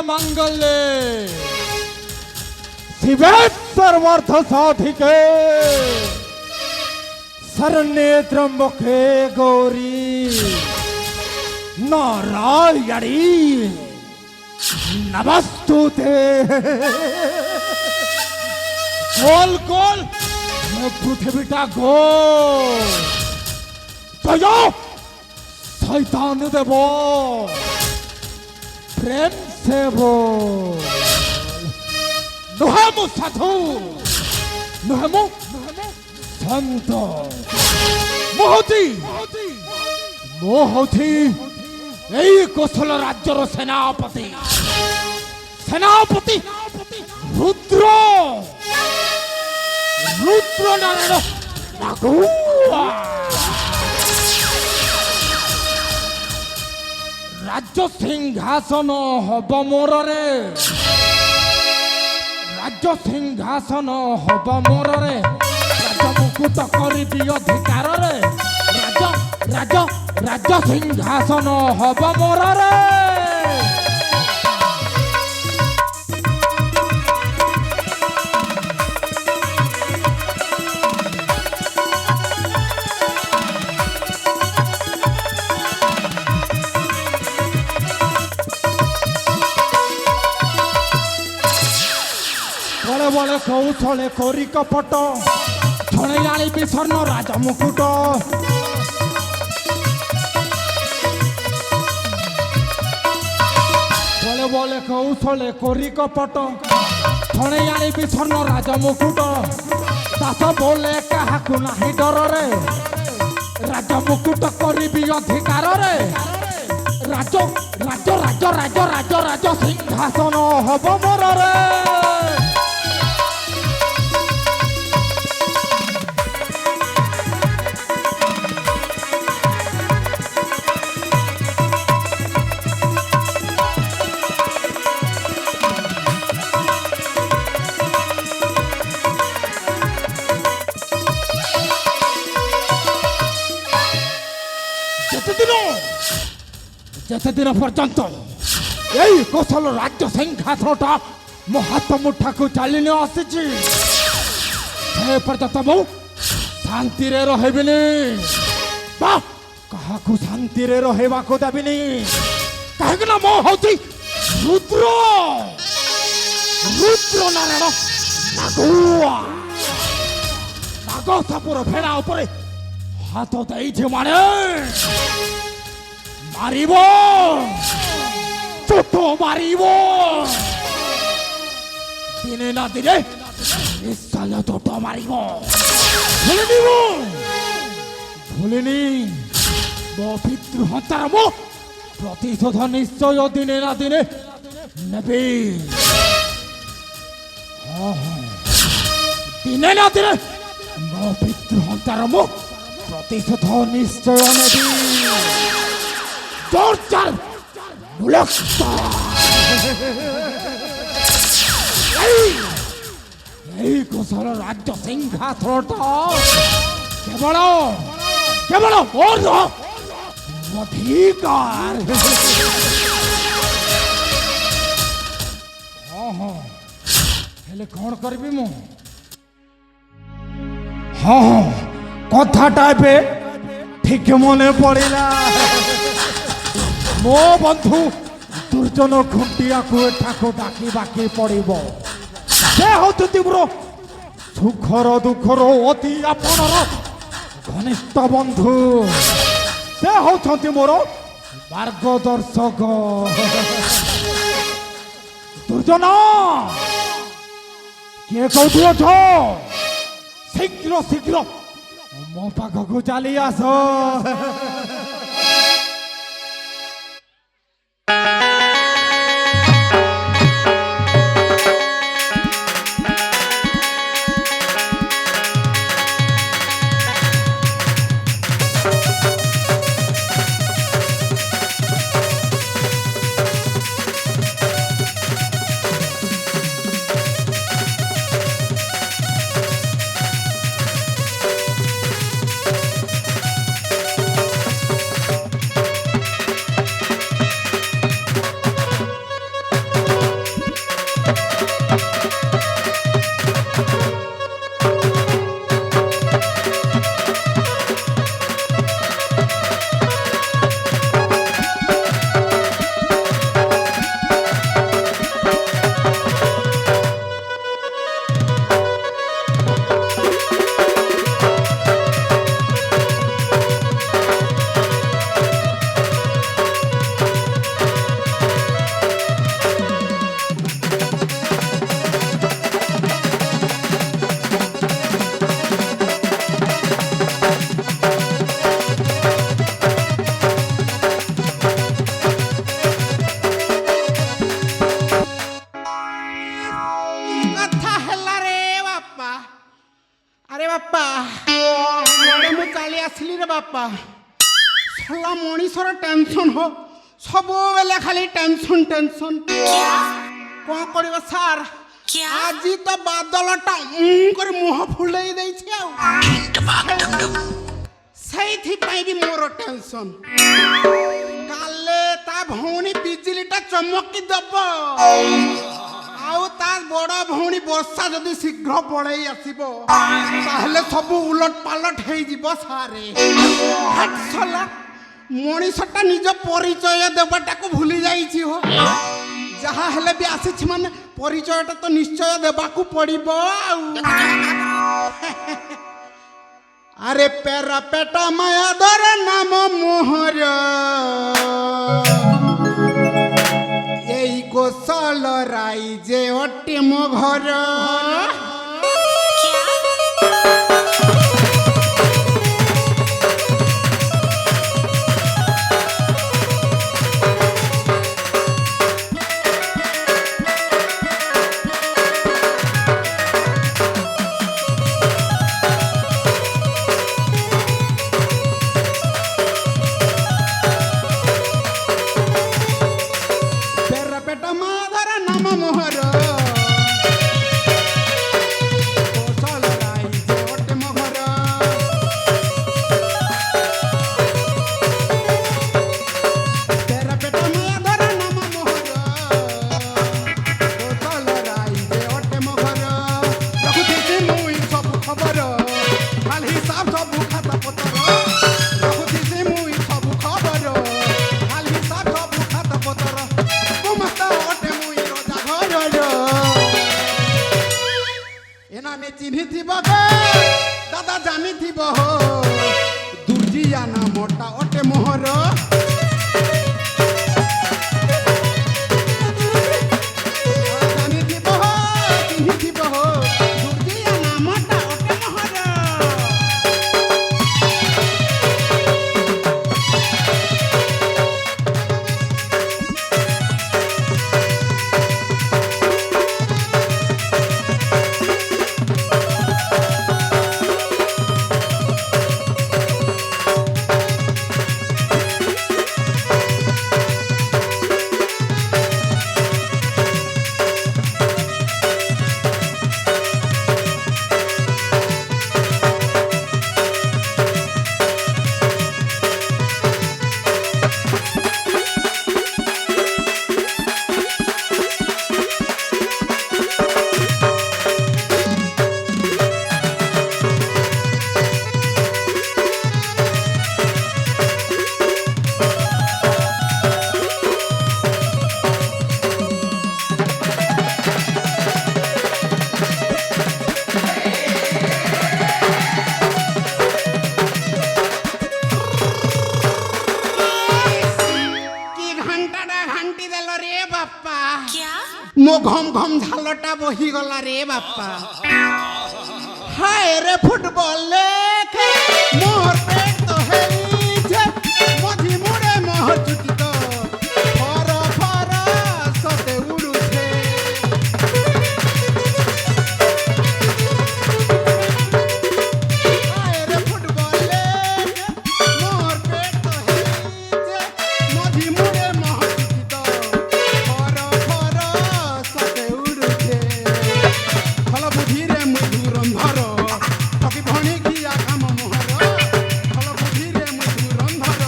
मंगले शिवे सर्वार्थ साधिके शरण्ये त्र्यंबके गौरी नारायणी नमस्तुते। गोल गोल पृथ्वीटा गोल तो शैतान देव प्रेम से बोल नुहेमु साधु नुहेमु संत मोहती मोहती এই কোশল রাজ্যর সেনাপতি সেনাপতি রুদ্র রুদ্র নারায়ণ নাগুয়া রাজ্য সিংহাসন হব মোরে রাজ্য সিংহাসন হব মোরে রাজ মুকুট করিবি অধিকারে রাজ রাজ রাজ সিংহাসন হব মোরে বলে বলে কৌশলে করি কপট ছড়ে আনিবি স্বর্ণ রাজা মুকুট বলে বলে কৌশলে করি কপট ছড়ে আনিবি স্বর্ণ রাজা মুকুট দাস বলে কাহাকু নাহি ডরে রাজা মুকুট করিবি অধিকারে রাজ রাজ রাজ রাজ রাজ রাজ সিংহাসন হব মোরে যেতেদিন পর্যন্ত এই কোশল রাজ্য সিংহাসনটা ମୋ ହାତ ମୁଠାକୁ ଚାଲି ନ ଆସିଛି ସେ ପର୍ଯ୍ୟନ୍ତ ମୁଁ ଶାନ୍ତିରେ ରହିବିନି ବା କାହାକୁ ଶାନ୍ତିରେ ରହିବାକୁ ଦେବିନି କାହିଁକି ନା ମୁଁ ହଉଛି ରୁଦ୍ର ରୁଦ୍ର ନାରାୟଣ ନାଗୁଆ ନାଗ ସାପୁର ଫେଣା ଉପରେ ହାତ ଦେଇଛି ମାନେ মারিব ছোট মারিব দিনে না দিনে নিশ্চয় ছোট মারিব ভুলে নিব ভুলিনি ମୋ ପିତୃ ହତ୍ୟାର ମୁଁ ପ୍ରତିଶୋଧ ନିଶ୍ଚୟ ଦିନେ ନା ଦିନେ ନେବି ଦିନେ ନା ଦିନେ ମୋ ପିତୃ ହତ୍ୟାର ମୁଁ ପ୍ରତିଶୋଧ ନିଶ୍ଚୟ ନେବି Torture! Molesta! এই কোশল রাজ্য সিংহাসনটা কেবল কেবল মোর অধিকার হেলে কଣ କରିବି ମୁଁ কথাটা ଏବେ ঠিক মনে পড়িলা ମୋ ବନ୍ଧୁ ଦୁର୍ଜନ ଖୁଣ୍ଟିଆକୁ ଏଠାକୁ ଡାକି ବାକି ପଡ଼ିବ ସେ ହେଉଛନ୍ତି ମୋର ସୁଖର ଦୁଃଖର ଅତି ଆପଣର ଘନିଷ୍ଠ ବନ୍ଧୁ ସେ ହେଉଛନ୍ତି ମୋର ମାର୍ଗଦର୍ଶକ ଦୁର୍ଜନ କିଏ କୋଉଠି ଅଛ ଶୀଘ୍ର ଶୀଘ୍ର ମୋ ପାଖକୁ ଚାଲି ଆସ କଥା ହେଲା ରେ ବାପା ଆରେ ବାପା ମୁଁ ଚାଲି ଆସିଲି ରେ ବାପା ଶଲା ମଣିଷର ଟେନସନ୍ ହୋ ସବୁବେଳେ ଖାଲି ଟେନସନ୍ ଟେନସନ୍ କ'ଣ କରିବ ସାର୍ ଆଜି ତ ବାଦଲଟା କରି ମୁହଁ ଫୁଲେଇ ଦେଇଛି ଆଉ ସେଇଥିପାଇଁ ବି ମୋର ଟେନସନ୍ କାଲେ ତା ଭଉଣୀ ବିଜୁଳିଟା ଚମକି ଦବ ଆଉ ତା ବଡ଼ ଭଉଣୀ ବର୍ଷା ଯଦି ଶୀଘ୍ର ପଳେଇ ଆସିବ ତାହେଲେ ସବୁ ଉଲଟ ପାଲଟ ହେଇଯିବ ସାରେ ଶଲା ମଣିଷଟା ନିଜ ପରିଚୟ ଦେବାଟାକୁ ଭୁଲି ଯାଇଛି ହୋ ଯାହା ହେଲେ ବି ଆସିଛି ମାନେ ପରିଚୟଟା ତ ନିଶ୍ଚୟ ଦେବାକୁ ପଡ଼ିବ ଆଉ ଆରେ ପେରା ପେଟ ମାୟାଧର ନାମ ମୋହର ଏଇ କୋଶଳ ରାଇ ଯେ ଅଟେ ମୋ ଘର দাদা জানিথিব দুর্জিয়া নামটা অটে মোহর জানিথিব চিনিথিব দুর্জিয়া নামটা অটে মোহর मो घम घम झालटा बही गला रे बापा हाय रे फुटबॉल मोर पेट तो है मधी मुड़े मोह चुटी तो फर फर सते उड़ुछे हाय रे फुटबॉल मोर पेट तो है मधी मुड़े मोह चुटी तो फर फर सते उड़ुछे फल बुद्धिरे मधुर अंधर ठकी भणी किया काम मोहर फल बुद्धिरे मधुर अंधर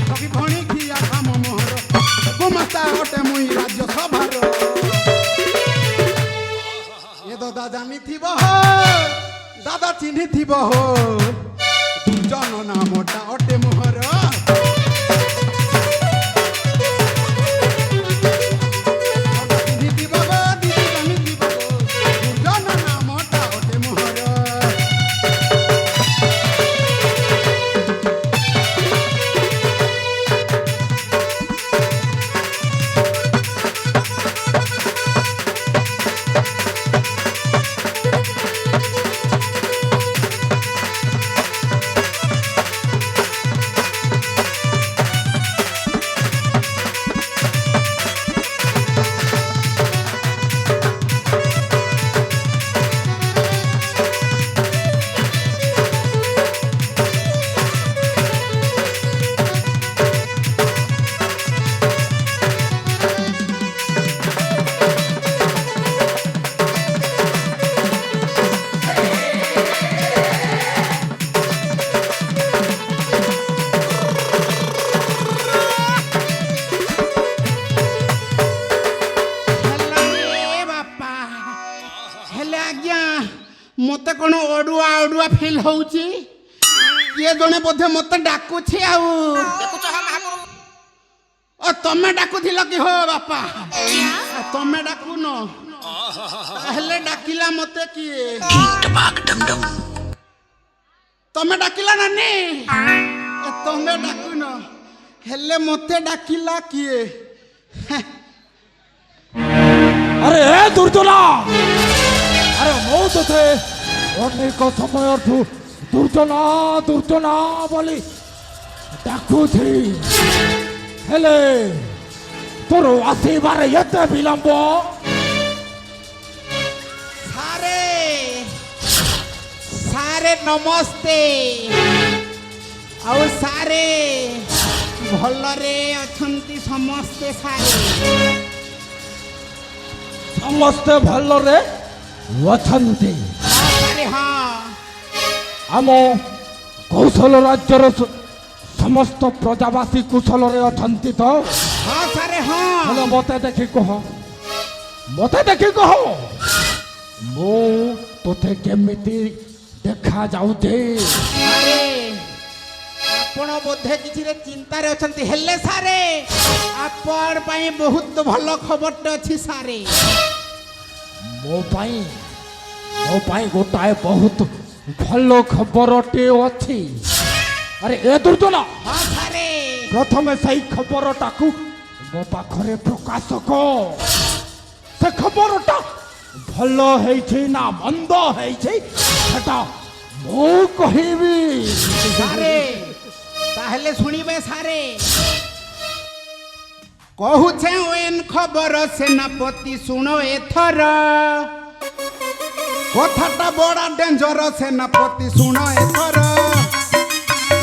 ठकी भणी किया काम मोहर गुमस्ता अटे मुई राज्य सभार ये दादा जानिथिब हो दादा चिन्हिथिब हो दुर्जन नामटा अटे मोहर ଆଜ୍ଞା ମତେ କ'ଣ ଅଡୁଆ ଅଡୁଆ ଫିଲ୍ ହଉଛି କିଏ ଜଣେ ବୋଧେ ମତେ ଡାକୁଛି ଆଉ ତମେ ଡାକୁଥିଲ କି ହୋ ବାପା ତମେ ଡାକୁନ ତାହେଲେ ଡାକିଲା ମତେ କିଏ ତମେ ଡାକିଲା ନାନୀ ତମେ ଡାକୁନ ହେଲେ ମତେ ଡାକିଲା କିଏ আরে এ দুর্জনা আরে মৌ তোতে অনেক সময়ঠু দুর্জনা দুর্জনা বলি ডাকুছি হেলে তোর আসিবারে এতে বিলম্ব সারে সারে নমস্তে ଆଉ ସାରେ ଭଲରେ ଅଛନ୍ତି ସମସ୍ତେ ସାରେ ସମସ୍ତେ ଭଲରେ ଅଛନ୍ତି ସାରେ ହଁ ଆମ କୌଶଳ ରାଜ୍ୟର ସମସ୍ତ ପ୍ରଜାବାସୀ କୁଶଳରେ ଅଛନ୍ତି ତ ହଁ ସାରେ ହଁ ହେଲେ ମତେ ଦେଖି କହ ମତେ ଦେଖି କହ ମୁଁ ତୋତେ କେମିତି ଦେଖାଯାଉଛି ସାରେ ଆପଣ ବୋଧେ କିଛିରେ ଚିନ୍ତାରେ ଅଛନ୍ତି ହେଲେ ସାରେ ଆପଣ ପାଇଁ ବହୁତ ଭଲ ଖବରଟେ ଅଛି ସାରେ ମୋ ପାଇଁ ଗୋଟାଏ ବହୁତ ଭଲ ଖବରଟେ ଅଛି ଆରେ ଏ ଦୁର୍ଜନ ହଁ ସାରେ ପ୍ରଥମେ ସେଇ ଖବରଟାକୁ ମୋ ପାଖରେ ପ୍ରକାଶ କର ସେ ଖବରଟା ଭଲ ହେଇଛି ନା ମନ୍ଦ ହେଇଛି ସେଟା ମୁଁ କହିବି ସାରେ ତାହେଲେ ଶୁଣିବେ ସାରେ କହୁଛେ ଓଏନ୍ ଖବର ସେନାପତି ଶୁଣ ଏଥର କଥାଟା ବଡ଼ ଡେଞ୍ଜର ସେନାପତି ଶୁଣ ଏଥର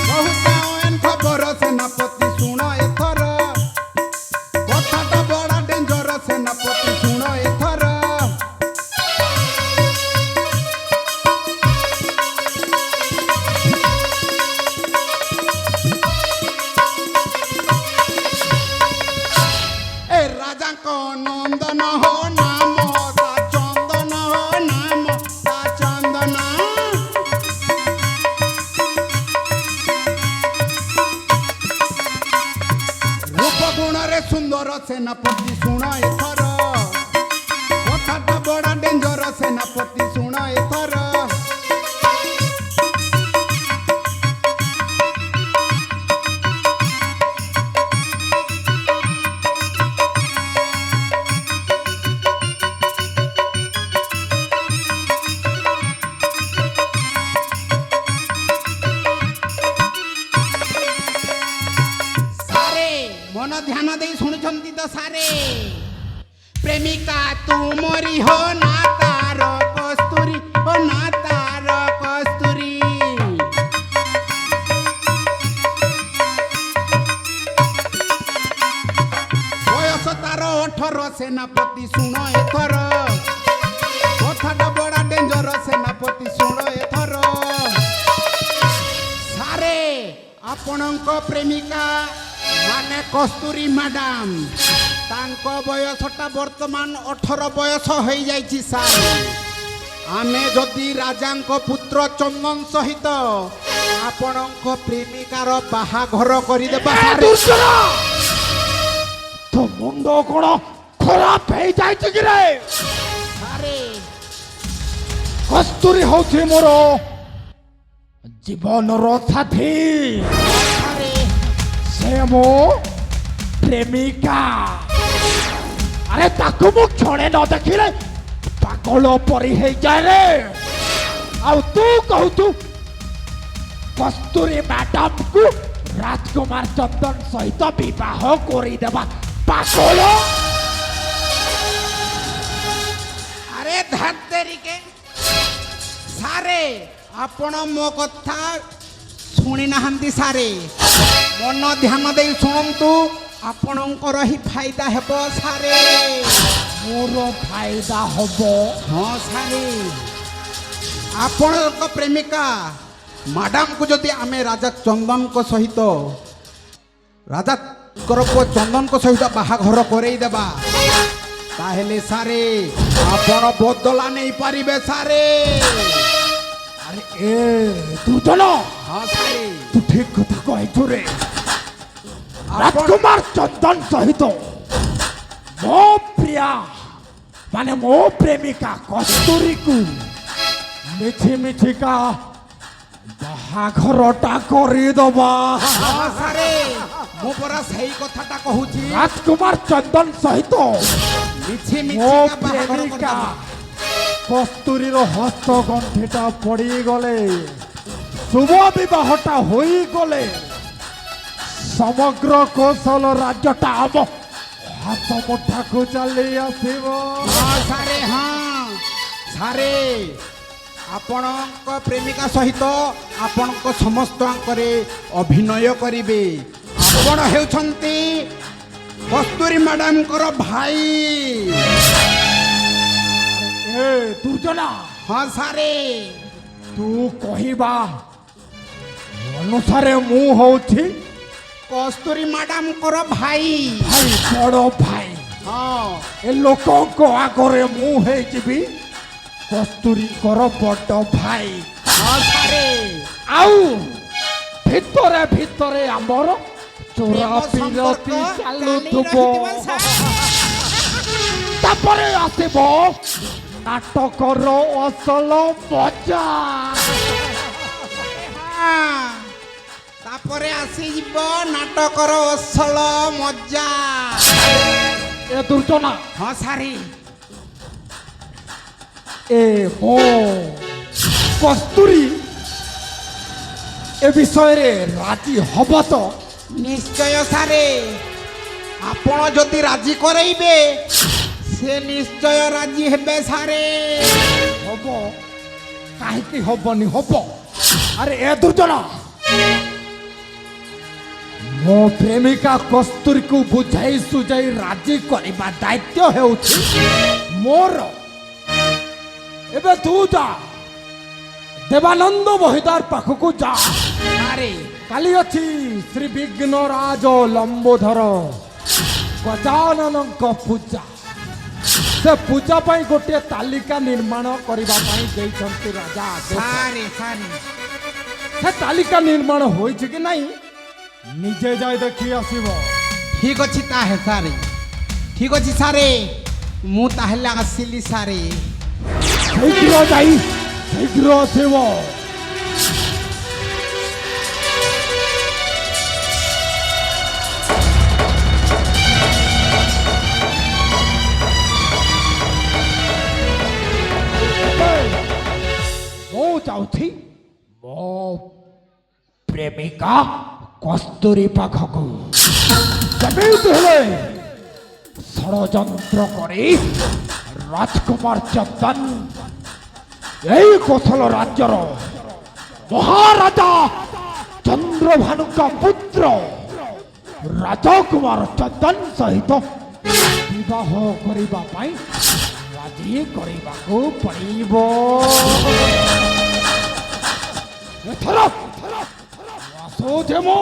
କହୁଛେ ଓଏନ୍ ଖବର ସେନାପତି ଶୁଣ ଏଥର କଥାଟା ବଡ଼ ଡେଞ୍ଜର ସେନାପତି ଶୁଣ ଏଥର রাজাঙ্ক নন্দন হো নাম তা চন্দন হো নাম তা চন্দন রূপ গুণরে সুন্দর সেনাপতি শুণ এথর কথাটা বড় ডেঞ্জর সেনাপতি শুণ এথর মন ধ্যান দেই শুনুଛନ୍ତି তো সারে প্রেমিকা তুমরি হো না তার কস্তুরি ও না তার কস্তুরি বয়স তার 18 সেনাপতি শুণ এথর কথাটা বড় ডেঞ্জর সেনাপতি শুণ এথর সারে ଆପଣଙ୍କ ପ୍ରେମିକା ମାନେ କସ୍ତୁରୀ ମ୍ୟାଡାମ ତାଙ୍କ ବୟସଟା ବର୍ତ୍ତମାନ 18 ବୟସ ହୋଇଯାଇଛି ସାର୍ ଆମେ ଯଦି ରାଜାଙ୍କ ପୁତ୍ର ଚନ୍ଦନ ସହିତ ଆପଣଙ୍କ ପ୍ରେମିକାର ବାହାଘର କରିଦେବା ତ ମୁଣ୍ଡ କ'ଣ ଖରାପ ହେଇଯାଇଛି କି ରେ ସାରେ କସ୍ତୁରୀ ହଉଛି ମୋର ଜୀବନର ସାଥୀ ସେ ମୋ ପ୍ରେମିକା ଆରେ ତାକୁ ମୁଁ କ୍ଷଣେ ନ ଦେଖିଲେ ପାଗଳ ପରି ହେଇଯାଏ ରେ ଆଉ ତୁ କହୁଛୁ କସ୍ତୁରୀ ମ୍ୟାଡାମକୁ ରାଜକୁମାର ଚନ୍ଦନ ସହିତ ବିବାହ କରିଦେବା ପାଗଳ ଆରେ ଧାତେରିକେ ସାରେ ଆପଣ ମୋ କଥା ଶୁଣି ନାହାନ୍ତି ସାରେ ମନ ଧ୍ୟାନ ଦେଇ ଶୁଣନ୍ତୁ ଆପଣଙ୍କର ହିଁ ଫାଇଦା ହେବ ସାରେ ମୋର ଫାଇଦା ହବ ହଁ ସାରେ ଆପଣଙ୍କ ପ୍ରେମିକା ମ୍ୟାଡାମକୁ ଯଦି ଆମେ ରାଜା ଚନ୍ଦନଙ୍କ ସହିତ ରାଜାଙ୍କର ପୁଅ ଚନ୍ଦନଙ୍କ ସହିତ ବାହାଘର କରେଇଦେବା ତାହେଲେ ସାରେ ଆପଣ ବଦଲା ନେଇପାରିବେ ସାରେ। ଆରେ ଏ ଦୁର୍ଜନ ହଁ ସାରେ। ତୁ ଠିକ କଥା କହିଛୁ ରେ। ରାଜକୁମାର ଚନ୍ଦନ ସହିତ ମୋ ପ୍ରିୟା ମାନେ ମୋ ପ୍ରେମିକା କସ୍ତୁରୀକୁ ମିଛି ମିଛିକା ବାହାଘରଟା କରିଦବା। ହଁ ସାରେ ମୁଁ ପରା ସେଇ କଥାଟା କହୁଛି। ରାଜକୁମାର ଚନ୍ଦନ ସହିତ ମିଛି ମୋ ମିଛି ବାହାଘର ପ୍ରେମିକା କରିଦେବା। କସ୍ତୁରୀର ହସ୍ତ ଗଣ୍ଠିଟା ପଡ଼ିଗଲେ ଶୁଭ ବିବାହଟା ହୋଇଗଲେ ସମଗ୍ର କୌଶଳ ରାଜ୍ୟଟା ଆମ ହାତ ମୁଠାକୁ ଚାଲି ଆସିବ। ହଁ ସାରେ ହଁ ସାରେ ଆପଣଙ୍କ ପ୍ରେମିକା ସହିତ ଆପଣଙ୍କ ସମସ୍ତଙ୍କରେ ଅଭିନୟ କରିବେ। ଆପଣ ହେଉଛନ୍ତି କସ୍ତୁରୀ ମ୍ୟାଡାମଙ୍କର ଭାଇ। ଏ ଦୁର୍ଜନା ହଁ ସାରେ। ତୁ କହିବା ଅନୁସାରେ ମୁଁ ହଉଛି କସ୍ତୁରୀ ମ୍ୟାଡାମଙ୍କର ଭାଇ। ଭାଇ ବଡ଼ ଭାଇ। ହଁ ଏ ଲୋକଙ୍କ ଆଗରେ ମୁଁ ହେଇଯିବି କସ୍ତୁରୀଙ୍କର ବଡ଼ ଭାଇ। ହଁ ସାରେ। ଆଉ ଭିତରେ ଭିତରେ ଆମର ଚୋରା ପ୍ରେମ ସମ୍ପର୍କ ବିରତି ଚାଲୁଥିବ। ଚାଲି ରହିଥିବ ସାର୍। ତାପରେ ଆସିବ ନାଟକର ଅସଲ ମଜା। ହଁ, ତାପରେ ଆସିଯିବ ନାଟକର ଅସଲ ମଜା। ଏ ଦୁର୍ଜନା ହଁ ସାରେ। ଏ ମୋ କସ୍ତୁରୀ ଏ ବିଷୟରେ ରାଜି ହବ ତ? ନିଶ୍ଚୟ ସାରେ। ଆପଣ ଯଦି ରାଜି କରେଇବେ ସେ ନିଶ୍ଚୟ ରାଜି ହେବେ ସାରେ। ହବ କାହିଁକି ହବନି ହବ। ଆରେ ଏ ଦୁର୍ଜନା ମୋ ପ୍ରେମିକା କସ୍ତୁରୀକୁ ବୁଝାଇ ସୁଝାଇ ରାଜି କରିବା ଦାୟିତ୍ୱ ହେଉଛି ମୋର। ଏବେ ତୁ ଯା ଦେବାନନ୍ଦ ବହିଦାର ପାଖକୁ ଯା। ସାରେ କାଲି ଅଛି ଶ୍ରୀ ବିଘ୍ନରାଜ ଲମ୍ବୋଧର ଗଜାନନଙ୍କ ପୂଜା। ସେ ପୂଜା ପାଇଁ ଗୋଟିଏ ତାଲିକା ନିର୍ମାଣ କରିବା ପାଇଁ ଦେଇଛନ୍ତି ରାଜା ଆଦେଶ। ସାରେ ସାରେ। ସେ ତାଲିକା ନିର୍ମାଣ ହୋଇଛି କି ନାହିଁ ନିଜେ ଯାଇ ଦେଖି ଆସିବ। ଠିକ ଅଛି ତାହେଲେ ସାରେ। ଠିକ ଅଛି ସାରେ ମୁଁ ତାହେଲେ ଆସିଲି ସାରେ। ଶୀଘ୍ର ଯାଇ ଶୀଘ୍ର ଆସିବ। ମୁଁ ଯାଉଛି ମୋ ପ୍ରେମିକା କସ୍ତୁରୀ ପାଖକୁ। ଯେମିତି ହେଲେ ଷଡ଼ଯନ୍ତ୍ର କରି ରାଜକୁମାର ଚନ୍ଦନ এই কোশল রাজ্যর মহারাজা চন্দ্রভানুଙ୍କ পুত্র রাজকুমার চন্দন সহিত বিবাহ କରିବା ପାଇଁ ରାଜି କରିବାକୁ ପଡ଼ିବ। ଏଥର ଆସୁଛେ ମୁଁ।